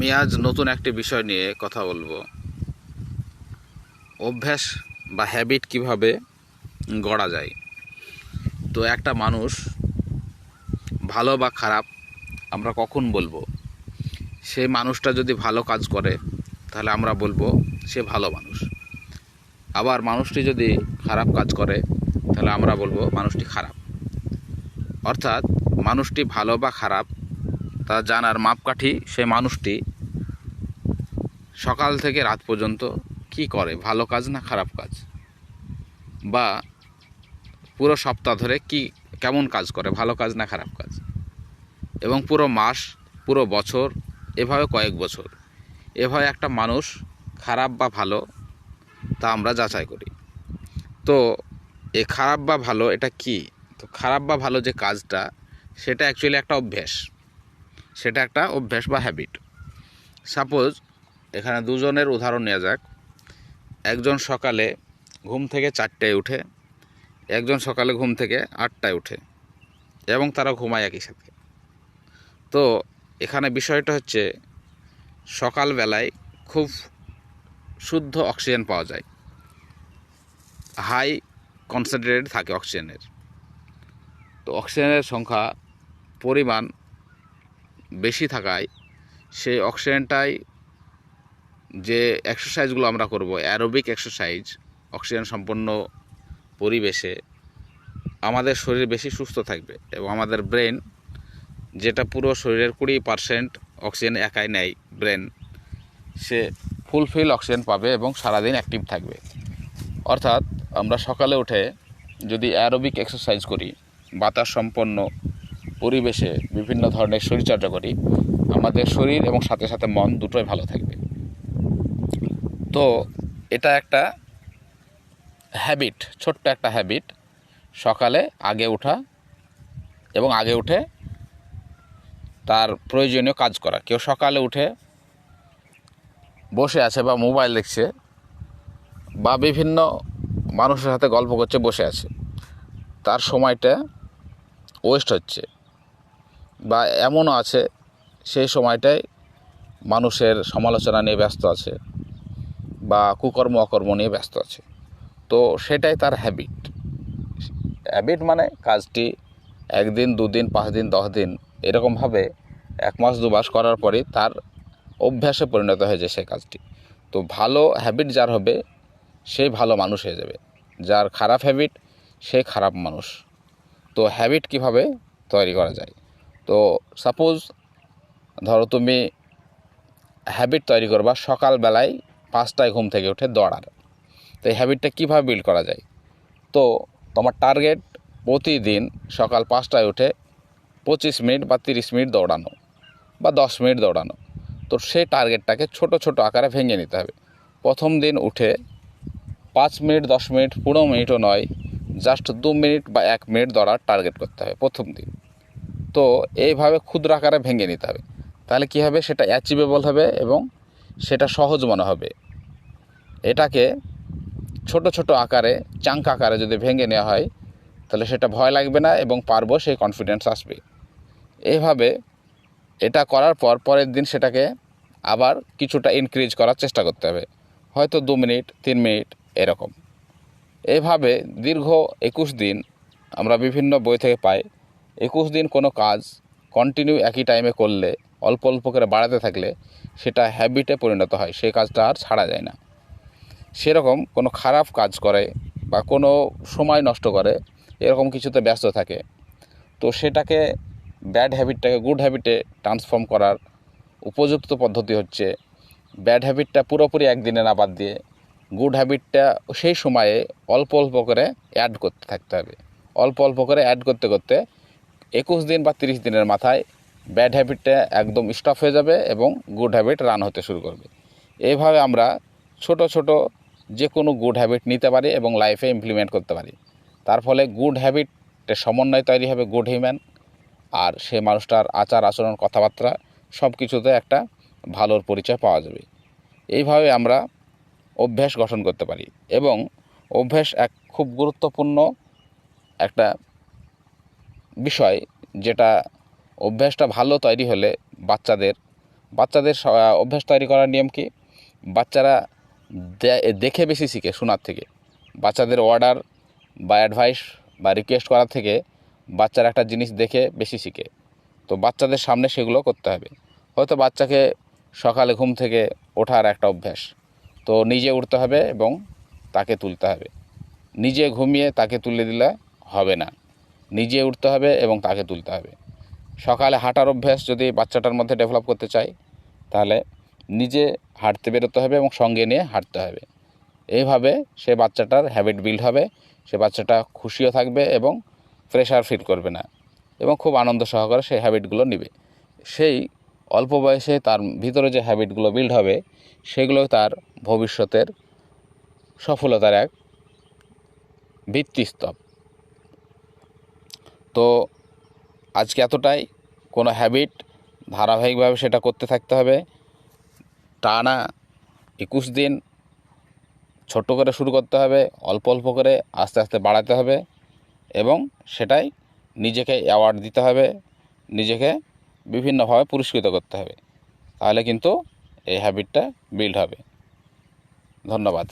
আমি আজ নতুন একটি বিষয় নিয়ে কথা বলবো। অভ্যাস বা হ্যাবিট কিভাবে গড়া যায়। তো একটা মানুষ ভালো বা খারাপ আমরা কখন বলবো? সেই মানুষটা যদি ভালো কাজ করে তাহলে আমরা বলবো সে ভালো মানুষ। আবার মানুষটি যদি খারাপ কাজ করে তাহলে আমরা বলবো মানুষটি খারাপ। অর্থাৎ মানুষটি ভালো বা খারাপ তা জানার মাপকাঠি সেই মানুষটি সকাল থেকে রাত পর্যন্ত কি করে, ভালো কাজ না খারাপ কাজ, বা পুরো সপ্তাহ ধরে কেমন কাজ করে, ভালো কাজ না খারাপ কাজ, এবং পুরো মাস, পুরো বছর, এভাবে কয়েক বছর, এভাবে একটা মানুষ খারাপ বা ভালো তা আমরা যাচাই করি। তো এ খারাপ বা ভালো এটা কি? তো খারাপ বা ভালো যে কাজটা সেটা অ্যাকচুয়ালি একটা অভ্যাস, সেটা একটা অভ্যাস বা হ্যাবিট। সাপোজ এখানে দুজনের উদাহরণ নেওয়া যাক। একজন সকালে ঘুম থেকে 4টায় উঠে, একজন সকালে ঘুম থেকে 8টায় উঠে, এবং তারা ঘুমায় একই সাথে। তো এখানে বিষয়টা হচ্ছে সকালবেলায় খুব শুদ্ধ অক্সিজেন পাওয়া যায়, হাই কনসেন্ট্রেটেড থাকে অক্সিজেনের। তো অক্সিজেনের সংখ্যা পরিমাণ বেশি থাকায় সেই অক্সিজেনটাই যে এক্সারসাইজগুলো আমরা করব, অ্যারোবিক এক্সারসাইজ, অক্সিজেন সম্পন্ন পরিবেশে আমাদের শরীর বেশি সুস্থ থাকবে, এবং আমাদের ব্রেন, যেটা পুরো শরীরের 20% অক্সিজেন একাই নেয় ব্রেন, সে ফুলফিল অক্সিজেন পাবে এবং সারাদিন অ্যাক্টিভ থাকবে। অর্থাৎ আমরা সকালে উঠে যদি অ্যারোবিক এক্সারসাইজ করি, বাতাস সম্পন্ন পরিবেশে বিভিন্ন ধরনের শরীরচর্চা করি, আমাদের শরীর এবং সাথে সাথে মন দুটোই ভালো থাকবে। তো এটা একটা হ্যাবিট, ছোট্ট একটা হ্যাবিট, সকালে আগে ওঠা এবং আগে উঠে তার প্রয়োজনীয় কাজ করা। কেউ সকালে উঠে বসে আছে বা মোবাইল দেখছে বা বিভিন্ন মানুষের সাথে গল্প করছে, বসে আছে, তার সময়টা ওয়েস্ট হচ্ছে। বা এমনও আছে সেই সময়টায় মানুষের সমালোচনা নিয়ে ব্যস্ত আছে বা কুকর্ম অকর্ম নিয়ে ব্যস্ত আছে। তো সেটাই তার হ্যাবিট। হ্যাবিট মানে কাজটি 1 দিন 2 দিন 5 দিন 10 দিন এরকমভাবে 1 মাস 2 মাস করার পরই তার অভ্যাসে পরিণত হয়ে যায় সেই কাজটি। তো ভালো হ্যাবিট যার হবে সেই ভালো মানুষ হয়ে যাবে, যার খারাপ হ্যাবিট সে খারাপ মানুষ। তো হ্যাবিট কিভাবে তৈরি করা যায়? তো সাপোজ ধরো তুমি হ্যাবিট তৈরি করবা সকালবেলায় 5টায় ঘুম থেকে উঠে দৌড়ার। তো এই হ্যাবিটটা কীভাবে বিল্ড করা যায়? তো তোমার টার্গেট প্রতিদিন সকাল 5টায় উঠে 25 মিনিট বা 30 মিনিট দৌড়ানো বা 10 মিনিট দৌড়ানো। তো সেই টার্গেটটাকে ছোট ছোট আকারে ভেঙে নিতে হবে। প্রথম দিন উঠে 5 মিনিট 10 মিনিট 15 মিনিটও নয়, জাস্ট 2 মিনিট বা 1 মিনিট দৌড়ার টার্গেট করতে হবে প্রথম দিন। তো এইভাবে ক্ষুদ্র আকারে ভেঙে নিতে হবে। তাহলে কী হবে? সেটা অ্যাচিভেবল হবে এবং সেটা সহজ মনে হবে। এটাকে ছোট ছোট আকারে, চাঙ্ক আকারে যদি ভেঙে নেওয়া হয় তাহলে সেটা ভয় লাগবে না এবং পারবো সেই কনফিডেন্স আসবে। এইভাবে এটা করার পর পরের দিন সেটাকে আবার কিছুটা ইনক্রিজ করার চেষ্টা করতে হবে, হয়তো 2 মিনিট 3 মিনিট এরকম। এইভাবে দীর্ঘ 21 দিন, আমরা বিভিন্ন বই থেকে পাই, 21 দিন কোনো কাজ কন্টিনিউ একই টাইমে করলে, অল্প অল্প করে বাড়াতে থাকলে সেটা হ্যাবিটে পরিণত হয়, সেই কাজটা আর ছাড়া যায় না। সেরকম কোনো খারাপ কাজ করে বা কোনো সময় নষ্ট করে, এরকম কিছুতে ব্যস্ত থাকে, তো সেটাকে ব্যাড হ্যাবিটটাকে গুড হ্যাবিটে ট্রান্সফর্ম করার উপযুক্ত পদ্ধতি হচ্ছে ব্যাড হ্যাবিটটা পুরোপুরি একদিনে না বাদ দিয়ে গুড হ্যাবিটটা সেই সময়ে অল্প অল্প করে অ্যাড করতে থাকতে হবে। অল্প অল্প করে অ্যাড করতে করতে 21 দিন বা 30 দিনের মাথায় ব্যাড হ্যাবিটটা একদম স্টপ হয়ে যাবে এবং গুড হ্যাবিট রান হতে শুরু করবে। এইভাবে আমরা ছোট ছোট যে কোনো গুড হ্যাবিট নিতে পারি এবং লাইফে ইমপ্লিমেন্ট করতে পারি। তার ফলে গুড হ্যাবিটের সমন্বয় তৈরি হবে গুড হিউম্যান, আর সে মানুষটার আচার আচরণ কথাবার্তা সব কিছুতে একটা ভালোর পরিচয় পাওয়া যাবে। এইভাবে আমরা অভ্যাস গঠন করতে পারি, এবং অভ্যাস এক খুব গুরুত্বপূর্ণ একটা বিষয়, যেটা অভ্যাসটা ভালো তৈরি হলে বাচ্চাদের বাচ্চাদের অভ্যাস তৈরি করার নিয়ম কি? বাচ্চারা দেখে বেশি শিখে শোনার থেকে। বাচ্চাদের অর্ডার বা অ্যাডভাইস বা রিকোয়েস্ট করার থেকে বাচ্চারা একটা জিনিস দেখে বেশি শিখে। তো বাচ্চাদের সামনে সেগুলো করতে হবে। হয়তো বাচ্চাকে সকালে ঘুম থেকে ওঠার একটা অভ্যাস, তো নিজে উঠতে হবে এবং তাকে তুলতে হবে। নিজে ঘুমিয়ে তাকে তুলে দিলে হবে না, নিজে উঠতে হবে এবং তাকে তুলতে হবে। সকালে হাঁটার অভ্যাস যদি বাচ্চাটার মধ্যে ডেভেলপ করতে চাই, তাহলে নিজে হাঁটতে বেরোতে হবে এবং সঙ্গে নিয়ে হাঁটতে হবে। এইভাবে সে বাচ্চাটার হ্যাবিট বিল্ড হবে, সে বাচ্চাটা খুশিও থাকবে এবং প্রেশার ফিল করবে না এবং খুব আনন্দ সহকারে সেই হ্যাবিটগুলো নেবে। সেই অল্প বয়সে তার ভিতরে যে হ্যাবিটগুলো বিল্ড হবে, সেগুলো তার ভবিষ্যতের সফলতার এক ভিত্তিস্তর। তো আজকে এতটাই। কোনো হ্যাবিট ধারাবাহিকভাবে সেটা করতে থাকতে হবে। টানা 21 দিন ছোট্ট করে শুরু করতে হবে, অল্প অল্প করে আস্তে আস্তে বাড়াতে হবে এবং সেটাই নিজেকে অ্যাওয়ার্ড দিতে হবে, নিজেকে বিভিন্নভাবে পুরস্কৃত করতে হবে। তাহলে কিন্তু এই হ্যাবিটটা বিল্ড হবে। ধন্যবাদ।